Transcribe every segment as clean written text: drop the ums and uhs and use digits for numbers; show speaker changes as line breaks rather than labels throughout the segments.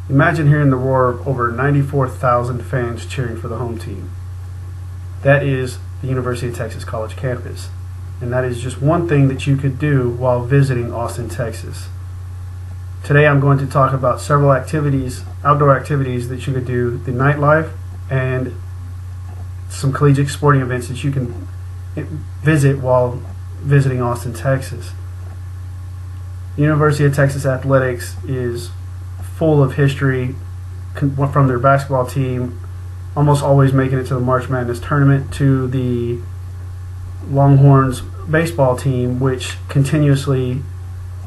Imagine hearing the roar of over 94,000 fans cheering for the home team. That is the University of Texas College campus. And that is just one thing that you could do while visiting Austin, Texas. Today I'm going to talk about several outdoor activities that you could do, the nightlife, and some collegiate sporting events that you can visit while visiting Austin, Texas. The University of Texas Athletics is full of history from their basketball team, almost always making it to the March Madness tournament, to the Longhorns baseball team, which continuously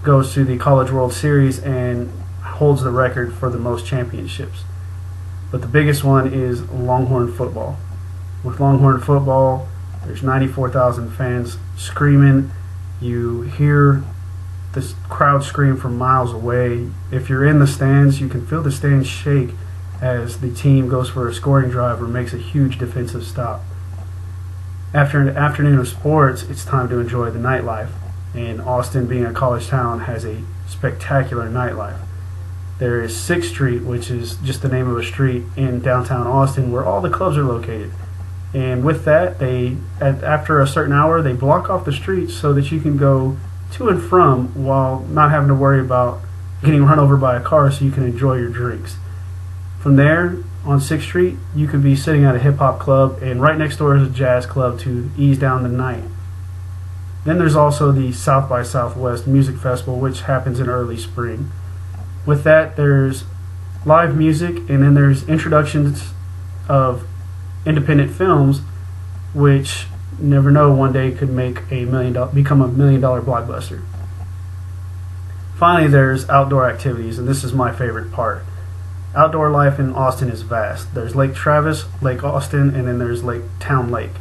goes to the College World Series and holds the record for the most championships. But the biggest one is Longhorn football. With Longhorn football, there's 94,000 fans screaming. You hear this crowd scream from miles away. If you're in the stands, you can feel the stands shake as the team goes for a scoring drive or makes a huge defensive stop. After an afternoon of sports, it's time to enjoy the nightlife. And Austin, being a college town, has a spectacular nightlife. There is 6th Street, which is just the name of a street in downtown Austin, where all the clubs are located. And with that, after a certain hour, they block off the streets so that you can go to and from while not having to worry about getting run over by a car, so you can enjoy your drinks. From there, on 6th Street, you could be sitting at a hip-hop club, and right next door is a jazz club to ease down the night. Then there's also the South by Southwest Music Festival, which happens in early spring. With that, there's live music, and then there's introductions of independent films, which never know one day could become $1 million blockbuster. Finally, there's outdoor activities, and this is my favorite part. Outdoor life in Austin is vast. There's Lake Travis, Lake Austin, and then there's Town Lake.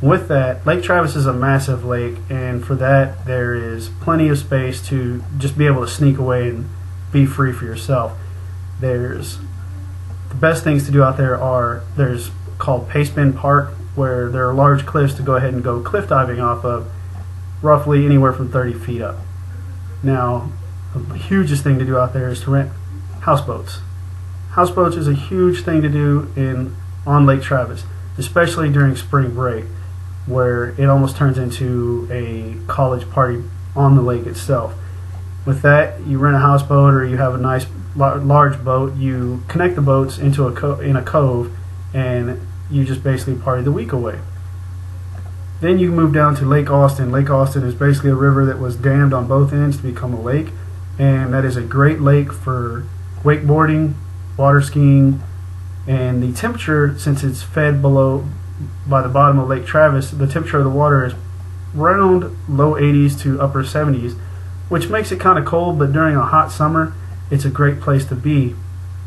With that, Lake Travis is a massive lake, and for that there is plenty of space to just be able to sneak away and be free for yourself. The best things to do out there's called Pace Bend Park, where there are large cliffs to go ahead and go cliff diving off of, roughly anywhere from 30 feet up. Now, the hugest thing to do out there is to rent houseboats. Houseboats is a huge thing to do on Lake Travis, especially during spring break, where it almost turns into a college party on the lake itself. With that, you rent a houseboat, or you have a nice large boat. You connect the boats into in a cove, and you just basically party the week away. Then you move down to Lake Austin. Lake Austin is basically a river that was dammed on both ends to become a lake, and that is a great lake for wakeboarding, water skiing, and the temperature, since it's fed below by the bottom of Lake Travis, the temperature of the water is around low 80s to upper 70s, which makes it kind of cold, but during a hot summer, it's a great place to be.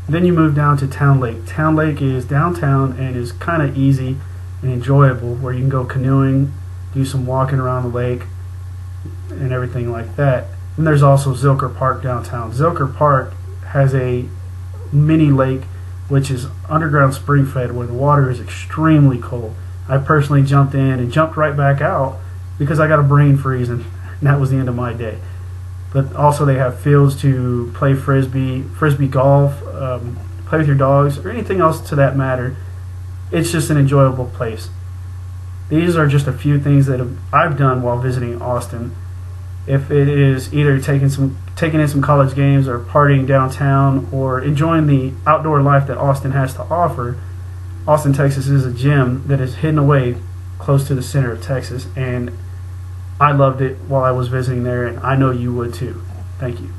Then you move down to Town Lake. Town Lake is downtown and is kind of easy and enjoyable, where you can go canoeing, do some walking around the lake, and everything like that. And there's also Zilker Park downtown. Zilker Park has a mini lake, which is underground spring fed, where the water is extremely cold. I personally jumped in and jumped right back out because I got a brain freeze, and that was the end of my day. But also they have fields to play frisbee golf, play with your dogs, or anything else to that matter. It's just an enjoyable place. These are just a few things that I've done while visiting Austin. If it is either taking in some college games, or partying downtown, or enjoying the outdoor life that Austin has to offer, Austin, Texas is a gem that is hidden away close to the center of Texas, and I loved it while I was visiting there, and I know you would too. Thank you.